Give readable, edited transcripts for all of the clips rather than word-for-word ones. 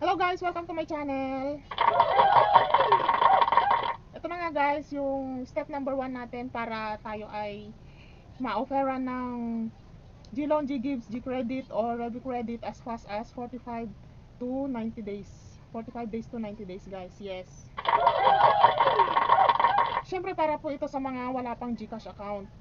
Hello guys, welcome to my channel. Ito na nga guys, yung step number 1 natin para tayo ay ma-offeran ng G-Loan, G-Gives, G-Credit or Revi Credit as fast as 45 to 90 days. 45 days to 90 days guys, yes. Siyempre para po ito sa mga wala pang GCash account.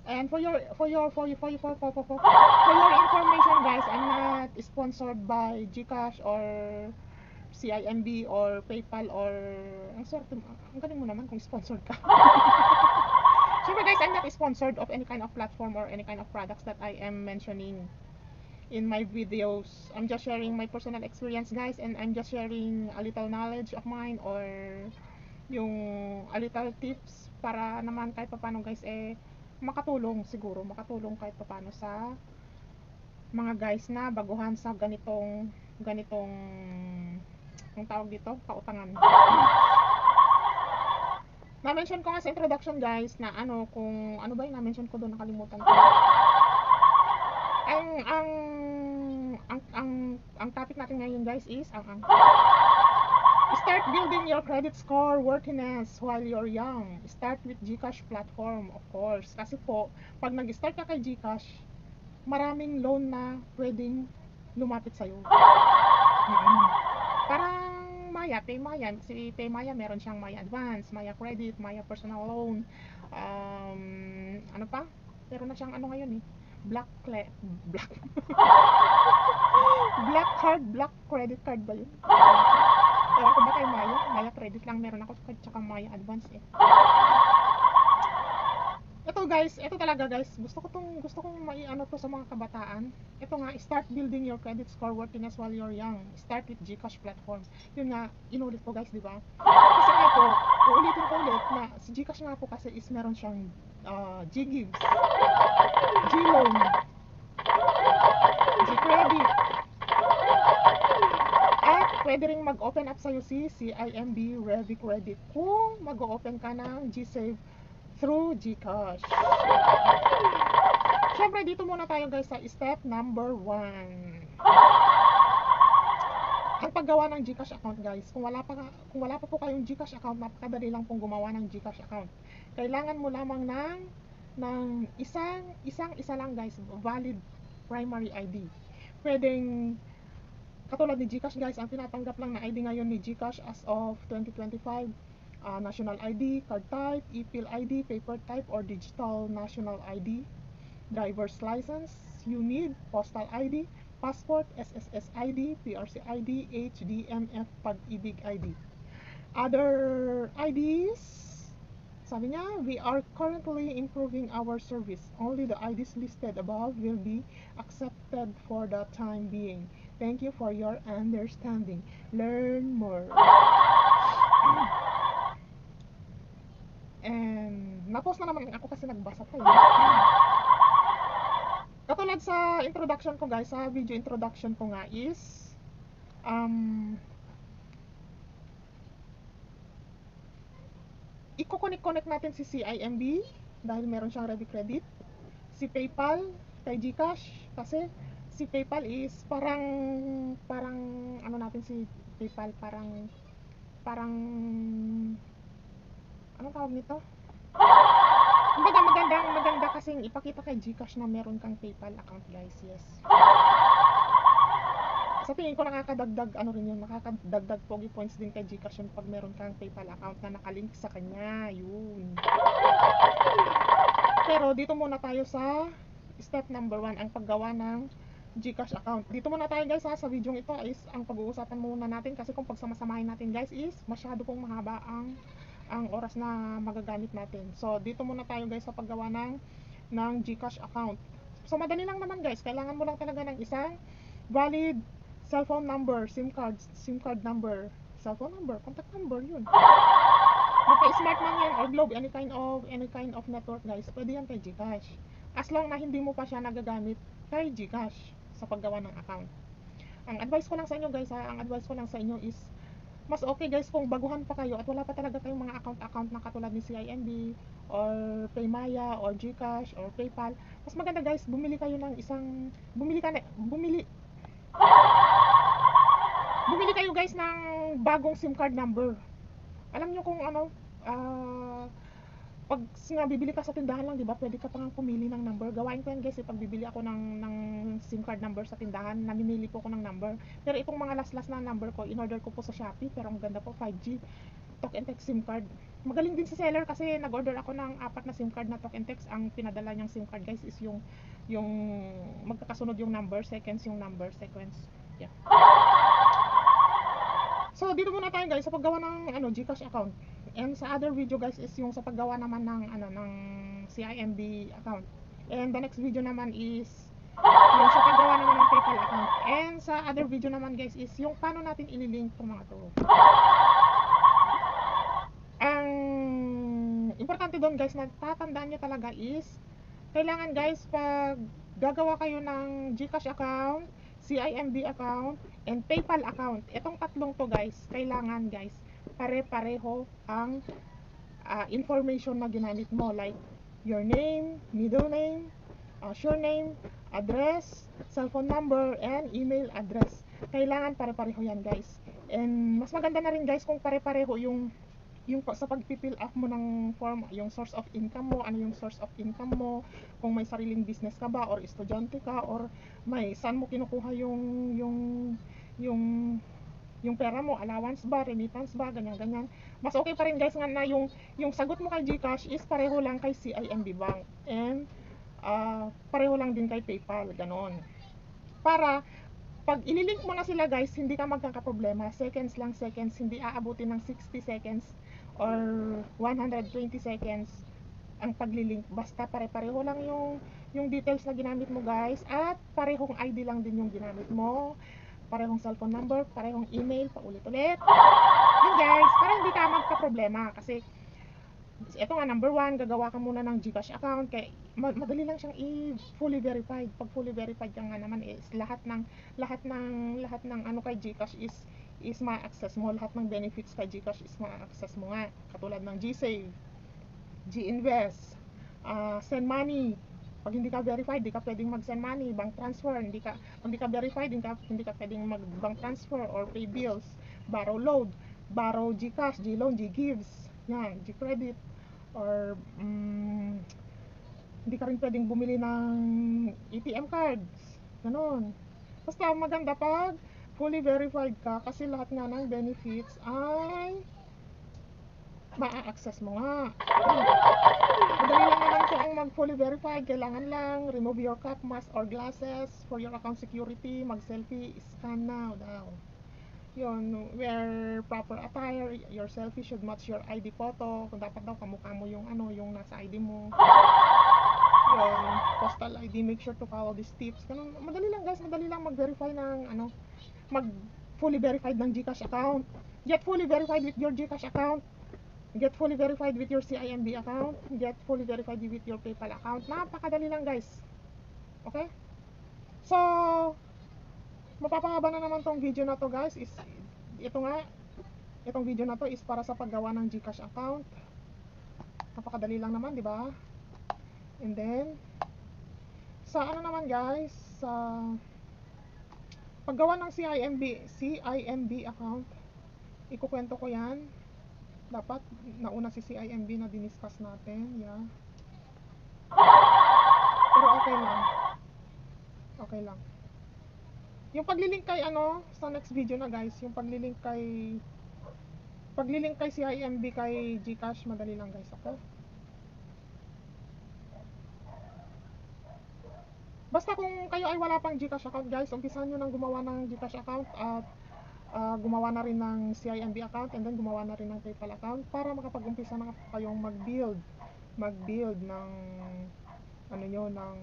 And for your information guys, I'm not sponsored by GCash or CIMB or PayPal or ang galing mo naman kung sponsored ka. Siyempre guys, I'm not sponsored of any kind of platform or any kind of products that I am mentioning in my videos. I'm just sharing my personal experience guys, and I'm just sharing a little knowledge of mine or yung a little tips para naman kahit paano guys makatulong kahit paano sa mga guys na baguhan sa ganitong ang tawag dito, pautangan. Na-mention ko nga sa introduction guys na kung ano ba yung na-mention ko doon, nakalimutan ko. Ang topic natin ngayon guys is start building your credit score worthiness while you're young. Start with GCash platform, of course. Kasi po, pag nag-start ka kay GCash, maraming loan na pwedeng lumapit sa'yo. Parang Maya, PayMaya. Si PayMaya meron siyang Maya Advance, Maya Credit, Maya Personal Loan. Ano pa? Meron na siyang ngayon Black Black credit card ba yun? Ewan ko ba kay Maya Credit lang meron ako, tsaka Maya Advance Ito talaga guys, gusto kong maiano to sa mga kabataan. Ito nga, start building your credit score worthiness while you're young. Start with GCash platform. Yun nga, inulit ko guys, di ba? Kasi nga po, uulitin ko ulit na si GCash nga po kasi is meron siyang G-Gives, G-Loan, G-Credit, at pwede rin mag-open up sa'yo si CIMB Revi Credit kung mag-open ka ng G-Save through GCash. Siyempre dito muna tayo guys sa step number 1. Ang paggawa ng GCash account guys, kung wala pa po kayong GCash account, napakadali lang pong gumawa ng GCash account. Kailangan mo lamang ng isa lang guys, valid primary ID. Pwedeng katulad ni GCash guys, ang tinatanggap lang na ID ngayon ni GCash as of 2025, national ID, card type, e-Pill ID, paper type or digital national ID, driver's license, you need postal ID, passport, SSS ID, PRC ID, HDMF, Pag-ibig ID. Other IDs, sabi niya, we are currently improving our service. Only the IDs listed above will be accepted for the time being. Thank you for your understanding. Learn more. And na-post na naman ako kasi nagbasa pa Katulad sa introduction ko guys, sa video introduction ko nga is i-connect natin si CIMB dahil meron siyang Revi Credit, si PayPal kay GCash kasi si PayPal is parang natin si PayPal parang anong tawag nito? Kumbaga maganda kasing ipakita kay GCash na meron kang PayPal account guys, yes. Sa tingin ko nakakadagdag nakakadagdag pogi points din kay GCash yun pag meron kang PayPal account na nakalink sa kanya, yun. Pero dito muna tayo sa step number 1, ang paggawa ng GCash account. Dito muna tayo guys sa video ito is ang pag-uusapan muna natin kasi kung pagsamasamahin natin guys is masyado pong mahaba ang oras na magagamit natin. So dito muna tayo guys sa paggawa ng GCash account. So madali lang naman guys, kailangan mo lang talaga ng isang valid cellphone number, SIM card number, cellphone number, contact number, yun. Maka-smart man yan or Globe, any kind of network guys, pwede yan kay GCash. As long na hindi mo pa siya nagagamit kay GCash sa paggawa ng account. Ang advice ko lang sa inyo is mas okay guys kung baguhan pa kayo at wala pa talaga kayong mga account na katulad ni CIMB or PayMaya or GCash or PayPal. Mas maganda guys, bumili kayo guys ng bagong SIM card number. Alam nyo kung ano, pag bibili ka sa tindahan lang, di ba, pwede ka pang pumili ng number. Gawain ko yan guys, pag bibili ako ng SIM card number sa tindahan, namimili po ako ng number. Pero itong mga last na number ko, in-order ko po sa Shopee, pero ang ganda po, 5G talk and text SIM card. Magaling din si seller kasi nag-order ako ng 4 na SIM card na talk and text. Ang pinadala niyang SIM card guys is yung magkakasunod yung number, sequence yung number, sequence. Yeah. So dito muna tayo guys sa paggawa ng GCash account. And sa other video guys is yung sa paggawa naman ng CIMB account. And the next video naman is yung sa paggawa naman ng PayPal account. And sa other video naman guys is yung paano natin ililink itong mga to. Ang importante doon guys na tatandaan nyo talaga is kailangan guys pag gagawa kayo ng GCash account, CIMB account, and PayPal account, itong tatlong to guys, kailangan guys pare-pareho ang information na ginamit mo, like your name, middle name, surname, address, cellphone number, and email address. Kailangan pare-pareho yan guys. And mas maganda na rin guys kung pare-pareho yung sa pag-fill up mo ng form, yung source of income mo, ano yung source of income mo, kung may sariling business ka ba, or estudyante ka, or saan mo kinukuha yung pera mo, allowance ba, remittance ba, ganyan. Mas okay pa rin guys nga na yung sagot mo kay GCash is pareho lang kay CIMB Bank, and pareho lang din kay PayPal, ganon. Para pag ililink mo na sila guys, hindi ka magkakaproblema. Seconds, hindi aabutin ng 60 seconds or 120 seconds ang paglilink. Basta pare-pareho lang yung details na ginamit mo guys, at parehong ID lang din yung ginamit mo, parehong cellphone number, parehong email, paulit-ulit. Yun guys, para hindi ka magkaproblema. Kasi ito nga, number 1, gagawa ka muna ng GCash account. Kaya madali lang siyang fully verified. Pag fully verified ka nga naman is lahat ng ano kay GCash is ma-access mo. Lahat ng benefits kay GCash is ma-access mo nga. Katulad ng GSave, GInvest, send money. Pag hindi ka verified, hindi ka pwedeng mag-send money, bank transfer. Hindi ka verified, hindi ka pwedeng mag-bank transfer or pay bills, borrow load, borrow GCash, GLoan, GGives, yan, G-credit, or hindi ka rin pwedeng bumili ng ATM cards, ganon. Basta maganda pag fully verified ka, kasi lahat nga ng benefits ay ma-access mo nga. Madali lang naman kung mag fully verified. Kailangan lang remove your cap, mask, or glasses for your account security. Mag selfie, scan now daw. Yun, wear proper attire. Your selfie should match your ID photo. Kung dapat daw kamukha mo yung nasa ID mo. Yun, postal ID, make sure to follow these tips. Ganun, madali lang guys, madali lang mag-verify ng mag fully verified ng GCash account. Get fully verified with your GCash account. Get fully verified with your CIMB account. Get fully verified with your PayPal account. Napakadali lang guys. Okay? So, mapapahaba na naman tong video na to guys. Itong video na to is para sa paggawa ng GCash account. Napakadali lang naman, di ba? And then, sa naman guys, sa paggawa ng CIMB account, ikukwento ko yan. Dapat nauna si CIMB na diniscuss natin, yeah. Pero okay lang. Yung paglilink kay sa next video na guys, yung paglilink kay CIMB kay GCash, madali lang guys, okay? Basta kung kayo ay wala pang GCash account guys, umpisahan nyo nang gumawa ng GCash account at gumawa na rin ng CIMB account, and then gumawa na rin ng PayPal account para makapag-umpisa na kayong mag-build ng ng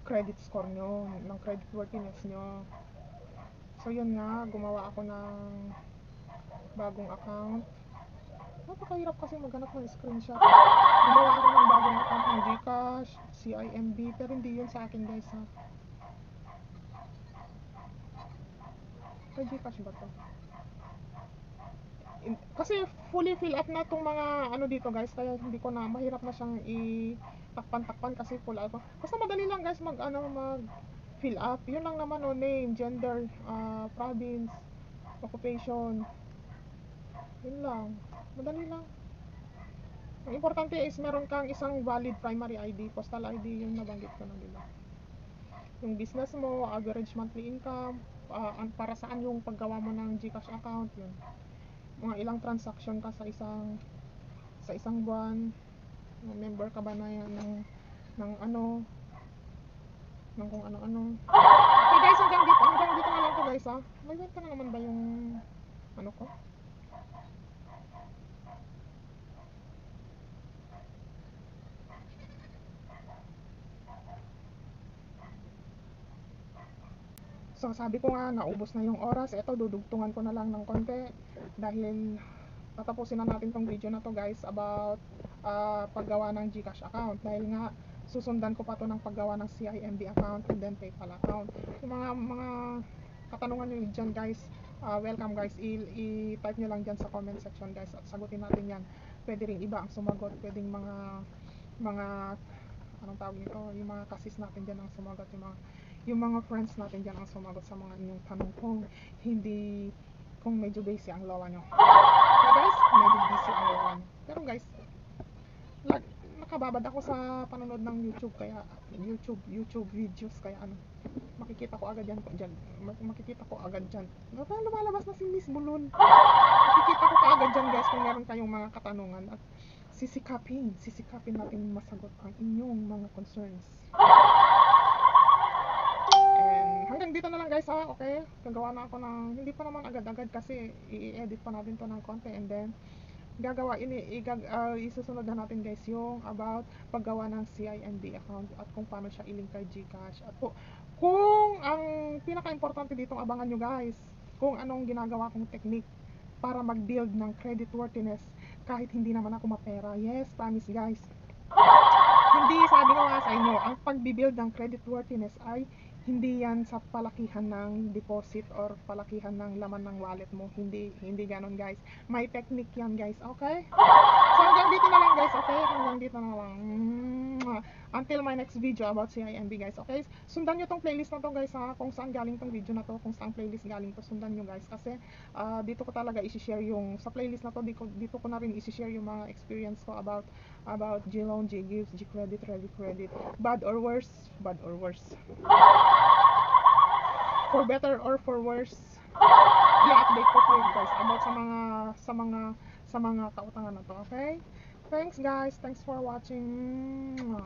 credit score nyo, ng credit worthiness nyo. So yun nga, gumawa ako ng bagong account. Napakahirap kasi maghanap ng screenshot. Gumawa ako ng bagong account ng GCash, CIMB, pero hindi yun sa akin guys ha. Kay GCash ba to? Kasi fully fill up na itong mga dito guys, kaya hindi ko na, mahirap na siyang takpan kasi full up. Basta madali lang guys mag fill up. Yun lang naman, o name, gender, province, occupation. Yun lang. Madali lang. Ang importante is meron kang isang valid primary ID, postal ID, yung nabanggit ko na, diba? Yung business mo, average monthly income, para saan yung paggawa mo ng GCash account, yun. Mga ilang transaction ka sa isang buwan, member ka ba na yan ng ano, ng kung ano-ano. Okay guys, hanggang dito na lang to guys ha. May went ka na naman ba yung ano ko? So sabi ko nga, naubos na yung oras. Ito, dudugtungan ko na lang ng konti dahil tatapusin na natin tong video na to guys about paggawa ng GCash account, dahil nga susundan ko pa to ng paggawa ng CIMB account and then PayPal account. Yung mga katanungan nyo dyan guys, welcome guys, i-type nyo lang dyan sa comment section guys at sagutin natin yan. Pwede rin iba ang sumagot, pwedeng mga anong tawag nito, yung mga kasis natin dyan ang sumagot, yung mga friends natin dyan ang sumagot sa mga inyong tanong kung medyo busy ang lola nyo. Okay guys, medyo busy ang lola nyo. Pero guys, nakababad ako sa panonood ng YouTube, kaya YouTube videos, kaya makikita ko agad yan makikita ko agad dyan. Lumalabas na si Miss Bulon. Makikita ko agad dyan guys kung meron kayong mga katanungan at sisikapin natin masagot ang inyong mga concerns. And hanggang dito na lang guys ha, okay? Gagawa na ako ng, hindi pa naman agad-agad kasi i-edit pa natin to ng konti, and then isusunod na natin guys yung about paggawa ng CIMB account at kung paano siya i-link kay GCash, at kung ang pinaka-importante dito, abangan nyo guys kung anong ginagawa kong technique para mag-build ng credit worthiness kahit hindi naman ako mapera. Yes, promise guys. Hindi, sabi ko nga sa inyo, ang pag-build ng credit worthiness ay hindi yan sa palakihan ng deposit or palakihan ng laman ng wallet mo. Hindi ganon guys. May technique yan guys, okay? So hanggang dito na lang guys, okay? Hanggang dito na lang. Until my next video about CIMB guys, okay? Sundan nyo tong playlist na to guys ha, kung saan galing tong video na to, kung saan playlist galing to, sundan nyo guys, kasi dito ko talaga i-share yung, sa playlist na to, dito ko na rin i-share yung mga experience ko about G-Loan, G-Gives, G-Credit, Ready Credit, bad or worse, for better or for worse, i-update ko kayo guys about sa mga kautangan na to, okay? Thanks guys, thanks for watching.